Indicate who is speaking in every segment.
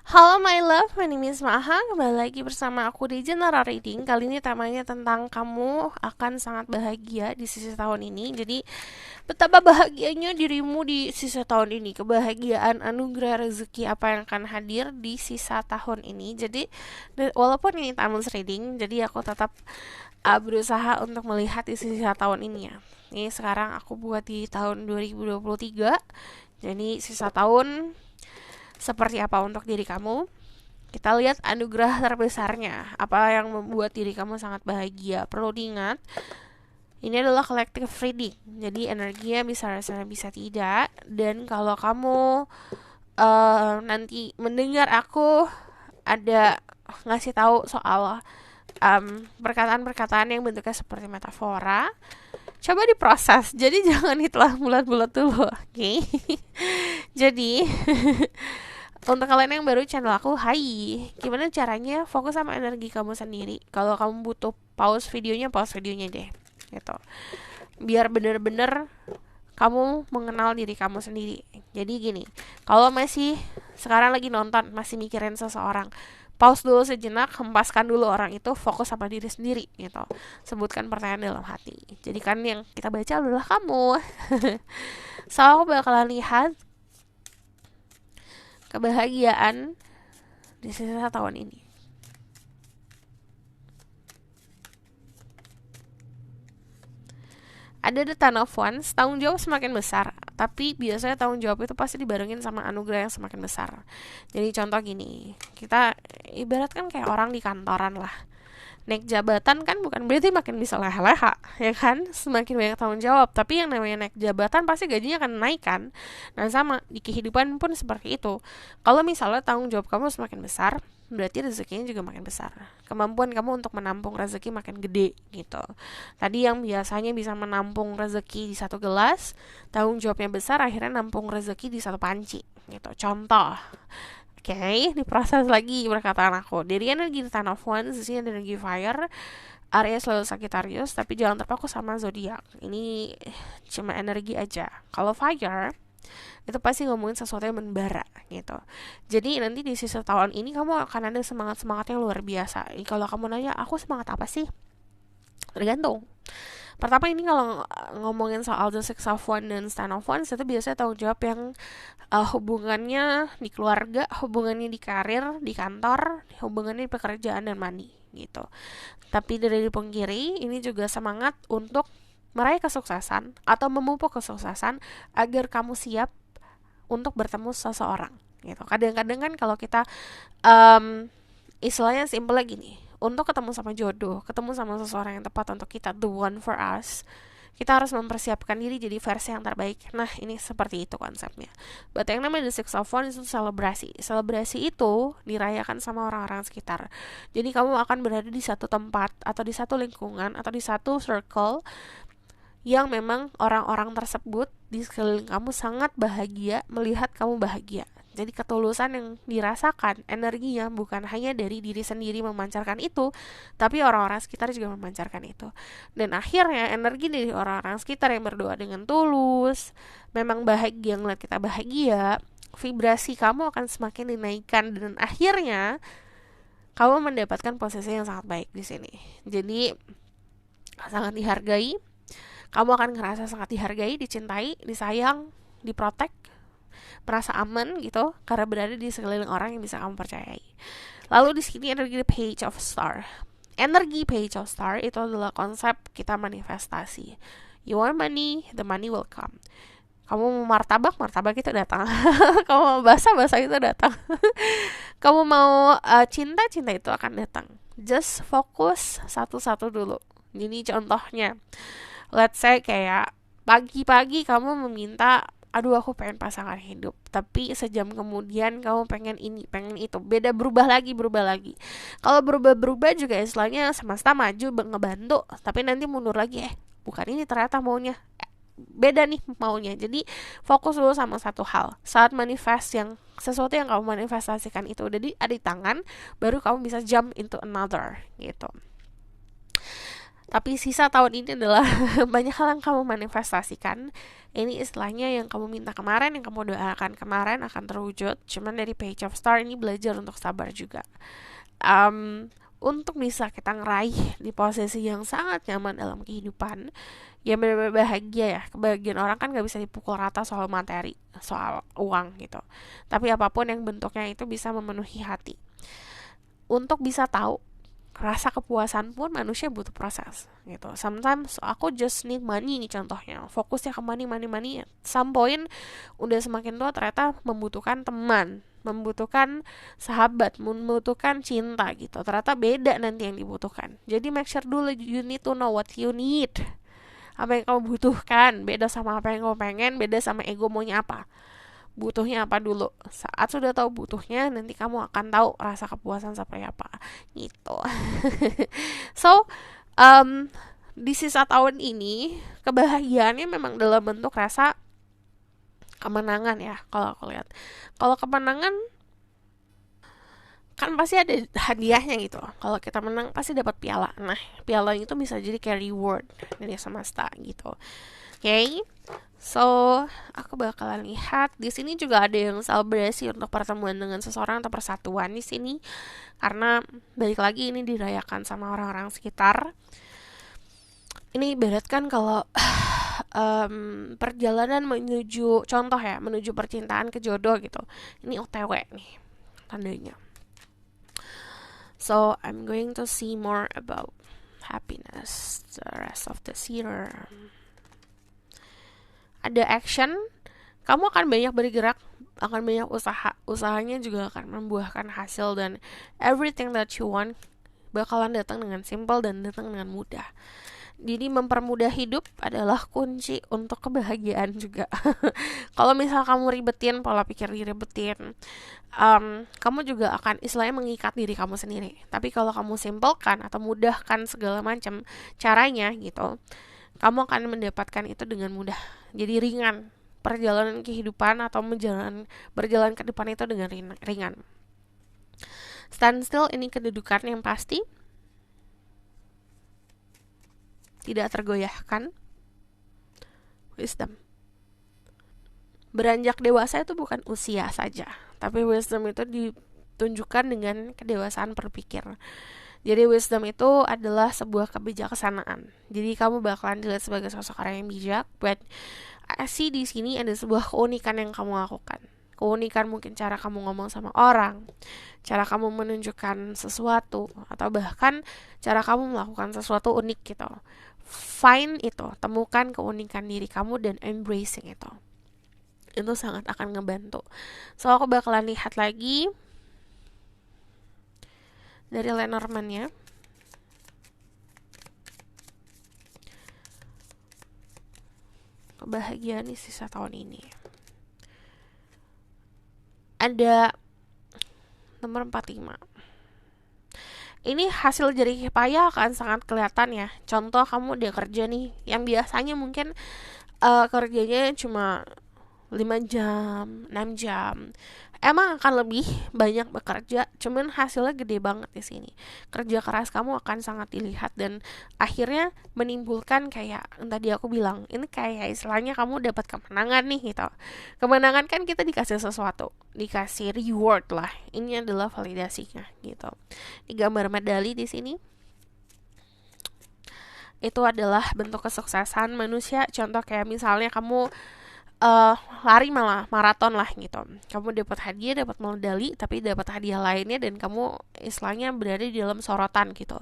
Speaker 1: Halo my love, my name is Maha. Kembali lagi bersama aku di General Reading. Kali ini temanya tentang kamu akan sangat bahagia di sisa tahun ini. Jadi betapa bahagianya dirimu di sisa tahun ini. Kebahagiaan, anugerah, rezeki apa yang akan hadir di sisa tahun ini. Jadi walaupun ini timeless reading, jadi aku tetap berusaha untuk melihat di sisa tahun ini ya. Ini sekarang aku buat di tahun 2023. Jadi sisa tahun seperti apa untuk diri kamu. Kita lihat anugerah terbesarnya, apa yang membuat diri kamu sangat bahagia. Perlu diingat, ini adalah collective reading, jadi energinya bisa rasanya bisa tidak. Dan kalau kamu nanti mendengar aku ada ngasih tahu soal perkataan-perkataan yang bentuknya seperti metafora, coba diproses. Jadi jangan itulah bulat-bulat dulu, oke? Okay? Jadi untuk kalian yang baru channel aku, hai. Gimana caranya fokus sama energi kamu sendiri? Kalau kamu butuh pause videonya deh. Gitu. Biar bener-bener kamu mengenal diri kamu sendiri. Jadi gini, kalau masih sekarang lagi nonton, masih mikirin seseorang, pause dulu sejenak, hempaskan dulu orang itu, fokus sama diri sendiri gitu. Sebutkan pertanyaan dalam hati. Jadi kan yang kita baca adalah kamu. So aku bakalan lihat kebahagiaan di sisa tahun ini. Ada the Ten of Wands, tanggung jawab semakin besar, tapi biasanya tanggung jawab itu pasti dibarengin sama anugerah yang semakin besar. Jadi contoh gini, kita ibaratkan kayak orang di kantoran lah. Naik jabatan kan bukan berarti makin bisa leha-leha, ya kan? Semakin banyak tanggung jawab, tapi yang namanya naik jabatan pasti gajinya akan naik kan. Nah sama, di kehidupan pun seperti itu. Kalau misalnya tanggung jawab kamu semakin besar, berarti rezekinya juga makin besar. Kemampuan kamu untuk menampung rezeki makin gede gitu. Tadi yang biasanya bisa menampung rezeki di satu gelas, tanggung jawabnya besar, akhirnya nampung rezeki di satu panci gitu. Contoh. Oke, diproses lagi perkataan aku. Dari energi Ten of Wands, di sini energi fire, Aries selalu Sagittarius, tapi jangan terpaku sama zodiak. Ini cuma energi aja. Kalau fire, itu pasti ngomongin sesuatu yang membara gitu. Jadi nanti di sisa tahun ini kamu akan ada semangat-semangat yang luar biasa. Kalau kamu nanya, aku semangat apa sih? Tergantung. Pertama ini kalau ngomongin soal The Six of Wands dan Ten of Wands, itu biasanya tanggung jawab yang hubungannya di keluarga, hubungannya di karir, di kantor, hubungannya di pekerjaan dan money gitu. Tapi dari pungkiri, ini juga semangat untuk meraih kesuksesan atau memupuk kesuksesan agar kamu siap untuk bertemu seseorang gitu. Kadang-kadang kan kalau kita istilahnya simpel lagi nih, untuk ketemu sama jodoh, ketemu sama seseorang yang tepat untuk kita, the one for us, kita harus mempersiapkan diri jadi versi yang terbaik. Nah, ini seperti itu konsepnya. But yang namanya The Six of Wands itu selebrasi. Selebrasi itu dirayakan sama orang-orang sekitar. Jadi kamu akan berada di satu tempat, atau di satu lingkungan, atau di satu circle yang memang orang-orang tersebut di sekeliling kamu sangat bahagia melihat kamu bahagia. Jadi ketulusan yang dirasakan, energinya bukan hanya dari diri sendiri memancarkan itu, tapi orang-orang sekitar juga memancarkan itu. Dan akhirnya energi dari orang-orang sekitar yang berdoa dengan tulus, memang bahagia ngeliat kita bahagia, vibrasi kamu akan semakin dinaikkan dan akhirnya kamu mendapatkan posisi yang sangat baik di sini. Jadi sangat dihargai, kamu akan ngerasa sangat dihargai, dicintai, disayang, diprotek, merasa aman gitu karena berada di sekeliling orang yang bisa kamu percayai. Lalu di sini energi Page of Star. Energi Page of Star itu adalah konsep kita manifestasi. You want money, the money will come. Kamu mau martabak, martabak itu datang. Kamu mau basah, basah itu datang. Kamu mau cinta, cinta itu akan datang. Just fokus satu-satu dulu. Jadi contohnya, let's say kayak pagi-pagi kamu meminta, aduh aku pengen pasangan hidup, tapi sejam kemudian kamu pengen ini pengen itu, beda, berubah lagi, berubah lagi. Kalau berubah-berubah juga istilahnya semesta maju ngebantu, tapi nanti mundur lagi, bukan ini ternyata maunya, beda nih maunya. Jadi fokus dulu sama satu hal. Saat manifest yang sesuatu yang kamu manifestasikan itu udah ada di tangan, baru kamu bisa jump into another gitu. Tapi sisa tahun ini adalah banyak hal yang kamu manifestasikan. Ini istilahnya yang kamu minta kemarin, yang kamu doakan kemarin akan terwujud. Cuman dari Page of Star ini belajar untuk sabar juga. Untuk bisa kita ngeraih di posisi yang sangat nyaman dalam kehidupan, ya benar-benar bahagia ya. Kebahagiaan orang kan gak bisa dipukul rata soal materi, soal uang gitu. Tapi apapun yang bentuknya itu bisa memenuhi hati. Untuk bisa tahu rasa kepuasan pun manusia butuh proses gitu. Sometimes aku just need money nih contohnya. Fokusnya ke money, money, money. Some point udah semakin tua ternyata membutuhkan teman, membutuhkan sahabat, membutuhkan cinta gitu. Ternyata beda nanti yang dibutuhkan. Jadi make sure dulu you need to know what you need. Apa yang kamu butuhkan, beda sama apa yang kamu pengen, beda sama ego maunya apa. Butuhnya apa dulu. Saat sudah tahu butuhnya, nanti kamu akan tahu rasa kepuasan seperti apa gitu. So di sisa tahun ini kebahagiaannya memang dalam bentuk rasa kemenangan ya. Kalau aku lihat, kalau kemenangan kan pasti ada hadiahnya gitu. Kalau kita menang pasti dapat piala. Nah, piala itu bisa jadi kayak reward dari semesta gitu. Oke. So, aku bakalan lihat di sini juga ada yang selebrasi untuk pertemuan dengan seseorang atau persatuan di sini. Karena balik lagi ini dirayakan sama orang-orang sekitar. Ini ibaratkan kalau perjalanan menuju contoh ya, menuju percintaan ke jodoh gitu. Ini OTW nih tandanya. So, I'm going to see more about happiness the rest of this year. Ada action, kamu akan banyak bergerak, akan banyak usaha. Usahanya juga akan membuahkan hasil dan everything that you want bakalan datang dengan simple dan datang dengan mudah. Jadi mempermudah hidup adalah kunci untuk kebahagiaan juga. Kalau misal kamu ribetin, pola pikir diribetin, kamu juga akan istilahnya mengikat diri kamu sendiri. Tapi kalau kamu simpelkan atau mudahkan segala macam caranya gitu, kamu akan mendapatkan itu dengan mudah. Jadi ringan. Perjalanan kehidupan atau berjalan ke depan itu dengan ringan. Stand still ini kedudukan yang pasti. Tidak tergoyahkan. Wisdom. Beranjak dewasa itu bukan usia saja. Tapi wisdom itu ditunjukkan dengan kedewasaan berpikir. Jadi wisdom itu adalah sebuah kebijaksanaan. Jadi kamu bakalan dilihat sebagai sosok orang yang bijak. But see di sini ada sebuah keunikan yang kamu lakukan. Keunikan mungkin cara kamu ngomong sama orang, cara kamu menunjukkan sesuatu, atau bahkan cara kamu melakukan sesuatu unik gitu. Find itu, temukan keunikan diri kamu dan embracing itu. Itu sangat akan ngebantu. So aku bakalan lihat lagi dari Lenormand-nya. Kebahagiaan di sisa tahun ini. Ada nomor 45. Ini hasil jerih payah akan sangat kelihatan ya. Contoh kamu udah kerja nih, yang biasanya mungkin kerjanya cuma 5 jam, 6 jam. Emang akan lebih banyak bekerja, cuman hasilnya gede banget di sini. Kerja keras kamu akan sangat dilihat dan akhirnya menimbulkan kayak tadi aku bilang, ini kayak istilahnya kamu dapat kemenangan nih gitu. Kemenangan kan kita dikasih sesuatu, dikasih reward lah. Ini adalah validasinya gitu. Di gambar medali di sini itu adalah bentuk kesuksesan manusia. Contoh kayak misalnya kamu lari malah maraton lah gitu. Kamu dapat hadiah, dapat medali, tapi dapat hadiah lainnya dan kamu istilahnya berada di dalam sorotan gitu.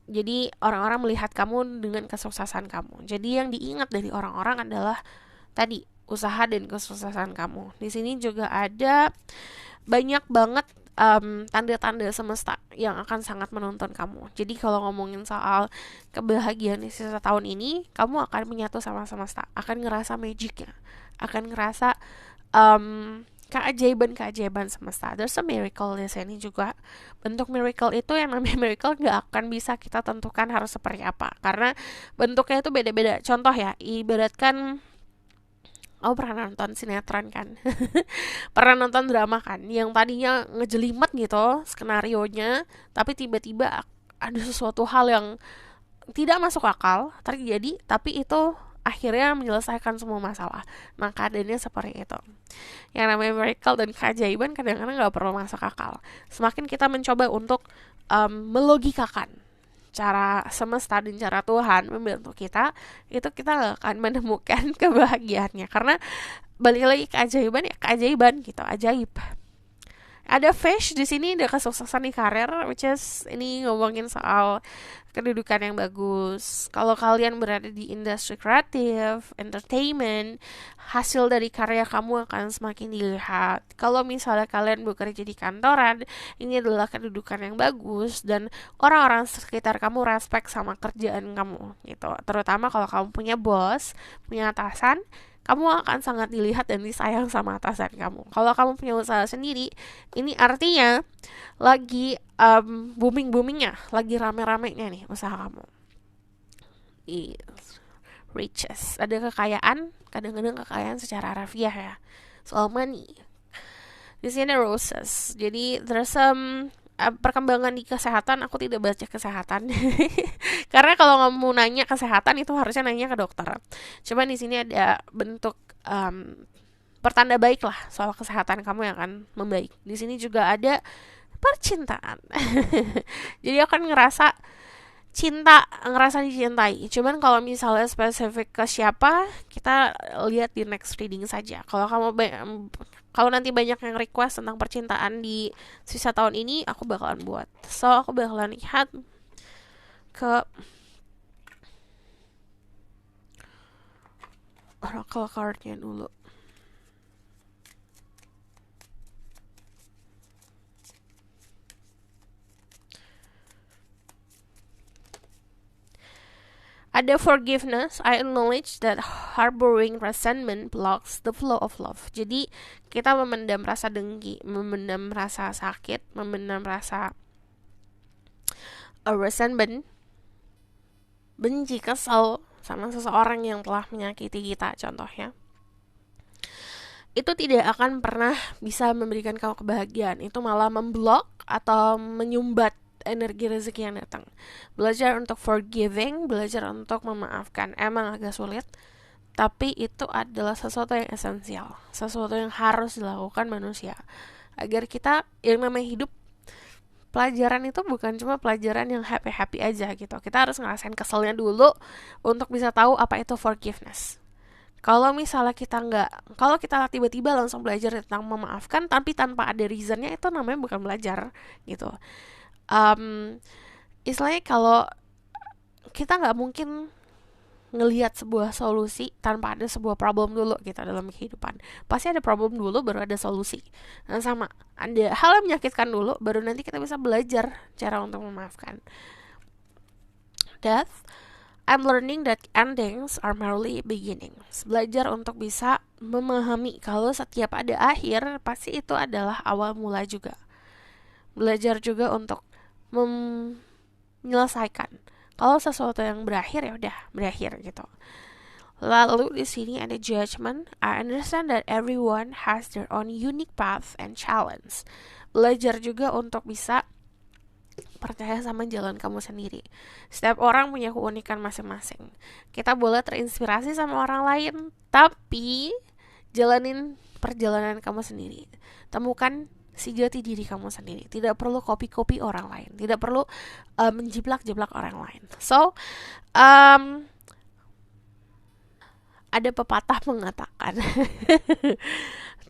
Speaker 1: Jadi orang-orang melihat kamu dengan kesuksesan kamu. Jadi yang diingat dari orang-orang adalah tadi usaha dan kesuksesan kamu. Di sini juga ada banyak banget tanda-tanda semesta yang akan sangat menonton kamu. Jadi kalau ngomongin soal kebahagiaan di sisa tahun ini, kamu akan menyatu sama semesta, akan ngerasa magicnya, akan ngerasa keajaiban semesta. There's a miracle di sini juga. Bentuk miracle itu yang namanya miracle nggak akan bisa kita tentukan harus seperti apa, karena bentuknya itu beda-beda. Contoh ya, ibaratkan pernah nonton sinetron kan? Pernah nonton drama kan? Yang tadinya ngejelimet gitu skenarionya, tapi tiba-tiba ada sesuatu hal yang tidak masuk akal terjadi, tapi itu akhirnya menyelesaikan semua masalah. Nah, keadaannya seperti itu. Yang namanya miracle dan keajaiban kadang-kadang gak perlu masuk akal. Semakin kita mencoba untuk melogikakan cara semesta dan cara Tuhan membantu kita, itu kita gak akan menemukan kebahagiaannya. Karena balik lagi keajaiban ya keajaiban gitu, ajaib. Ada Fish di sini, ada kesuksesan di karir, which is ini ngomongin soal kedudukan yang bagus. Kalau kalian berada di industri kreatif, entertainment, hasil dari karya kamu akan semakin dilihat. Kalau misalnya kalian bekerja di kantoran, ini adalah kedudukan yang bagus dan orang-orang sekitar kamu respect sama kerjaan kamu gitu. Terutama kalau kamu punya bos, punya atasan, kamu akan sangat dilihat dan disayang sama atasan kamu. Kalau kamu punya usaha sendiri, ini artinya lagi booming-boomingnya, lagi rame-ramenya nih usaha kamu. Riches, ada kekayaan, kadang-kadang kekayaan secara harfiah ya, soal money. Di sini roses, jadi there's perkembangan di kesehatan. Aku tidak baca kesehatan karena kalau kamu nanya kesehatan itu harusnya nanya ke dokter. Cuman di sini ada bentuk pertanda baik lah soal kesehatan kamu yang akan membaik. Di sini juga ada percintaan. Jadi akan ngerasa cinta, ngerasa dicintai. Cuman kalau misalnya spesifik ke siapa, kita lihat di next reading saja. Kalau nanti banyak yang request tentang percintaan di sisa tahun ini, aku bakalan buat. So, aku bakalan lihat ke oracle cardnya dulu. Ada forgiveness. I acknowledge that harboring resentment blocks the flow of love. Jadi kita memendam rasa dengki, memendam rasa sakit, memendam rasa resentment, benci, kesal sama seseorang yang telah menyakiti kita contohnya. Itu tidak akan pernah bisa memberikan kamu kebahagiaan. Itu malah memblok atau menyumbat energi rezeki yang datang. Belajar untuk forgiving, belajar untuk memaafkan. Emang agak sulit, tapi itu adalah sesuatu yang esensial, sesuatu yang harus dilakukan manusia agar kita yang namanya hidup. Pelajaran itu bukan cuma pelajaran yang happy-happy aja gitu. Kita harus ngerasain keselnya dulu untuk bisa tahu apa itu forgiveness. Kalau misalnya kalau kita tiba-tiba langsung belajar tentang memaafkan tapi tanpa ada reasonnya, itu namanya bukan belajar gitu. Istilahnya kalau kita nggak mungkin ngelihat sebuah solusi tanpa ada sebuah problem dulu gitu dalam kehidupan. Pasti ada problem dulu baru ada solusi. Dan sama, ada hal yang menyakitkan dulu baru nanti kita bisa belajar cara untuk memaafkan. Death, I'm learning that endings are merely beginnings. Belajar untuk bisa memahami kalau setiap ada akhir, pasti itu adalah awal mula juga. Belajar juga untuk menyelesaikan. Kalau sesuatu yang berakhir ya udah berakhir gitu. Lalu di sini ada judgment. I understand that everyone has their own unique path and challenge. Belajar juga untuk bisa percaya sama jalan kamu sendiri. Setiap orang punya keunikan masing-masing. Kita boleh terinspirasi sama orang lain, tapi jalanin perjalanan kamu sendiri. Temukan si jati diri kamu sendiri. Tidak perlu copy-copy orang lain. Tidak perlu menjiplak-jiplak orang lain. So, ada pepatah mengatakan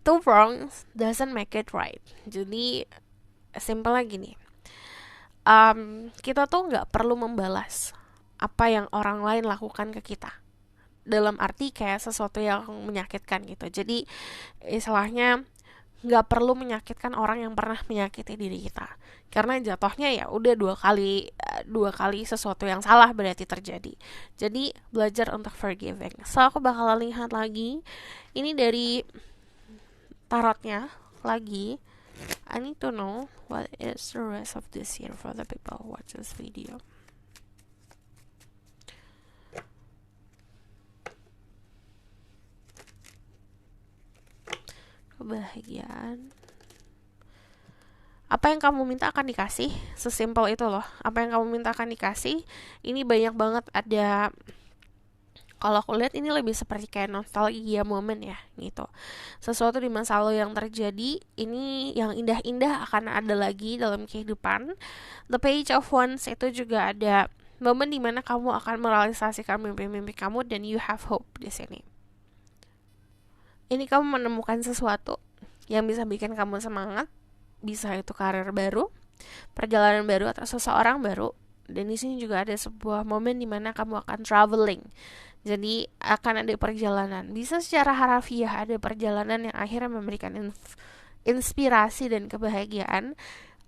Speaker 1: two wrongs doesn't make it right. Jadi simple lagi nih. Kita tuh nggak perlu membalas apa yang orang lain lakukan ke kita. Dalam arti kayak sesuatu yang menyakitkan gitu. Jadi istilahnya nggak perlu menyakitkan orang yang pernah menyakiti diri kita, karena jatuhnya ya udah dua kali sesuatu yang salah berarti terjadi. Jadi belajar untuk forgiving. So aku bakal lihat lagi ini dari tarotnya lagi. I need to know what is the rest of this year for the people who watch this video. Kebahagiaan. Apa yang kamu minta akan dikasih, sesimpel itu loh. Apa yang kamu minta akan dikasih. Ini banyak banget ada, kalau aku lihat ini lebih seperti kayak nostalgia momen ya gitu. Sesuatu di masa lalu yang terjadi, ini yang indah-indah akan ada lagi dalam kehidupan. The Page of Wands itu juga ada momen dimana kamu akan merealisasikan mimpi-mimpi kamu dan you have hope di sini. Ini kamu menemukan sesuatu yang bisa bikin kamu semangat, bisa itu karir baru, perjalanan baru atau seseorang baru. Dan di sini juga ada sebuah momen di mana kamu akan traveling. Jadi akan ada perjalanan. Bisa secara harafiah ada perjalanan yang akhirnya memberikan inspirasi dan kebahagiaan,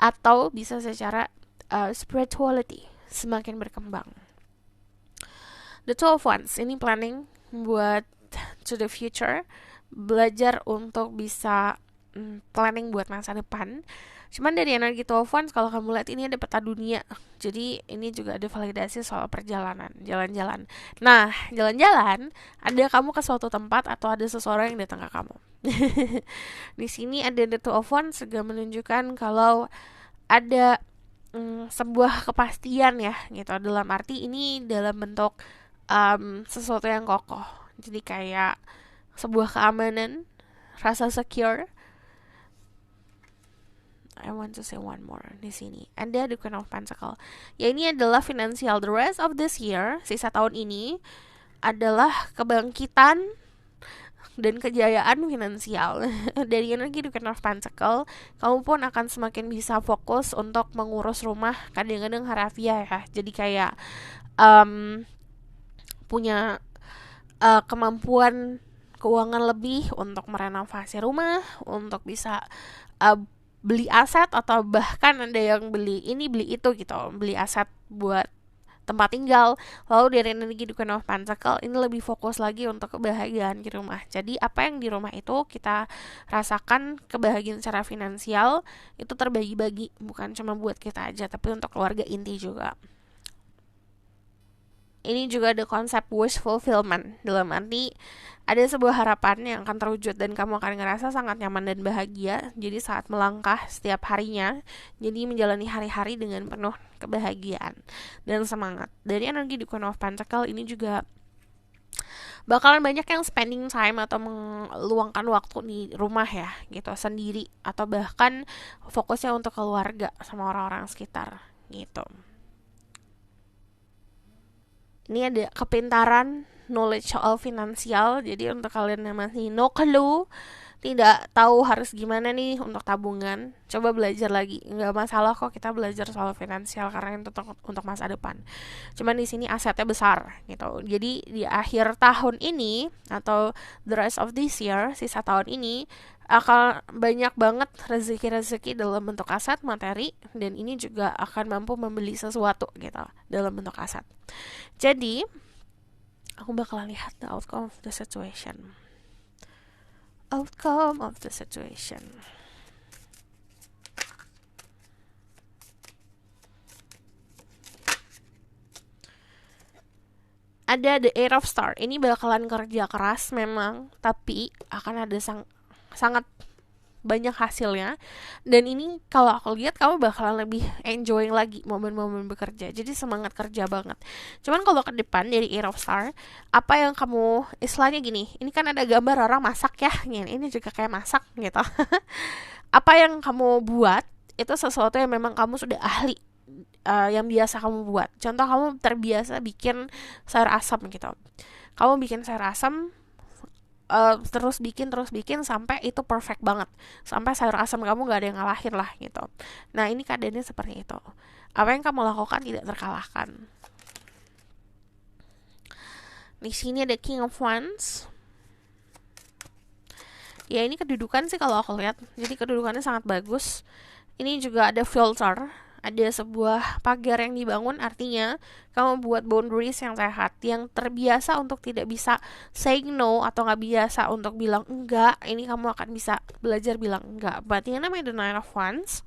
Speaker 1: atau bisa secara spirituality semakin berkembang. The Two of Wands ini planning buat to the future, belajar untuk bisa planning buat masa depan. Cuman dari energi Two of Wands, kalau kamu lihat ini ada peta dunia. Jadi ini juga ada validasi soal perjalanan, jalan-jalan. Nah, jalan-jalan, ada kamu ke suatu tempat atau ada seseorang yang datang ke kamu. Di sini ada the Two of Wands juga menunjukkan kalau ada sebuah kepastian ya gitu. Dalam arti ini dalam bentuk sesuatu yang kokoh. Jadi kayak sebuah keamanan, rasa secure. I want to say one more di sini. Ada the Queen of Pentacles. Ya ini adalah financial. The rest of this year, sisa tahun ini adalah kebangkitan dan kejayaan finansial. Dari energi the Queen of Pentacles, kamu pun akan semakin bisa fokus untuk mengurus rumah. Kadang-kadang harafiah ya. Jadi kayak punya kemampuan keuangan lebih untuk merenovasi rumah, untuk bisa beli aset, atau bahkan ada yang beli ini beli itu gitu, beli aset buat tempat tinggal. Lalu dari energi The Queen of Pentacles ini lebih fokus lagi untuk kebahagiaan di rumah. Jadi apa yang di rumah itu kita rasakan kebahagiaan secara finansial itu terbagi-bagi, bukan cuma buat kita aja tapi untuk keluarga inti juga. Ini juga ada konsep wish fulfillment, dalam arti ada sebuah harapan yang akan terwujud dan kamu akan ngerasa sangat nyaman dan bahagia. Jadi saat melangkah setiap harinya, jadi menjalani hari-hari dengan penuh kebahagiaan dan semangat. Dari energi The Queen of Pentacles ini juga bakalan banyak yang spending time atau meluangkan waktu di rumah ya gitu, sendiri, atau bahkan fokusnya untuk keluarga sama orang-orang sekitar gitu. Ini ada kepintaran, knowledge soal finansial. Jadi untuk kalian yang masih no clue, tidak tahu harus gimana nih untuk tabungan, coba belajar lagi. Nggak masalah kok kita belajar soal finansial karena itu untuk masa depan. Cuman di sini asetnya besar gitu. Jadi di akhir tahun ini atau the rest of this year, sisa tahun ini akan banyak banget rezeki-rezeki dalam bentuk aset materi, dan ini juga akan mampu membeli sesuatu gitu dalam bentuk aset. Jadi aku bakalan lihat the outcome of the situation. Outcome of the situation. Ada the Eight of Star. Ini bakalan kerja keras memang, tapi akan ada sangat banyak hasilnya. Dan ini kalau aku lihat kamu bakalan lebih enjoying lagi momen-momen bekerja. Jadi semangat kerja banget. Cuman kalau ke depan dari Eight of Star, apa yang kamu, istilahnya gini, ini kan ada gambar orang masak ya, ini juga kayak masak gitu. Apa yang kamu buat itu sesuatu yang memang kamu sudah ahli, yang biasa kamu buat. Contoh, kamu terbiasa bikin sayur asam gitu. Kamu bikin sayur asam, terus bikin sampai itu perfect banget, sampai sayur asam kamu gak ada yang ngalahin lah gitu. Nah ini keadaannya seperti itu. Apa yang kamu lakukan tidak terkalahkan. Di sini ada King of Wands. Ya ini kedudukan sih kalau aku lihat, jadi kedudukannya sangat bagus. Ini juga ada filter, ada sebuah pagar yang dibangun, artinya kamu buat boundaries yang sehat, yang terbiasa untuk tidak bisa saying no atau gak biasa untuk bilang enggak. Ini kamu akan bisa belajar bilang enggak. Berarti yang namanya the Nine of Wands,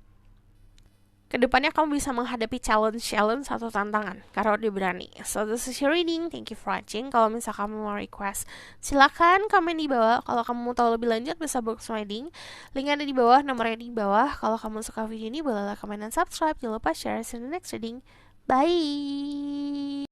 Speaker 1: kedepannya kamu bisa menghadapi challenge atau tantangan karena udah berani. So this is your reading, thank you for watching. Kalau misalkan kamu mau request, silakan komen di bawah. Kalau kamu mau tahu lebih lanjut bisa box reading, link ada di bawah, nomornya di bawah. Kalau kamu suka video ini bolehlah komen dan subscribe. Jangan lupa share. See you in the next reading, bye.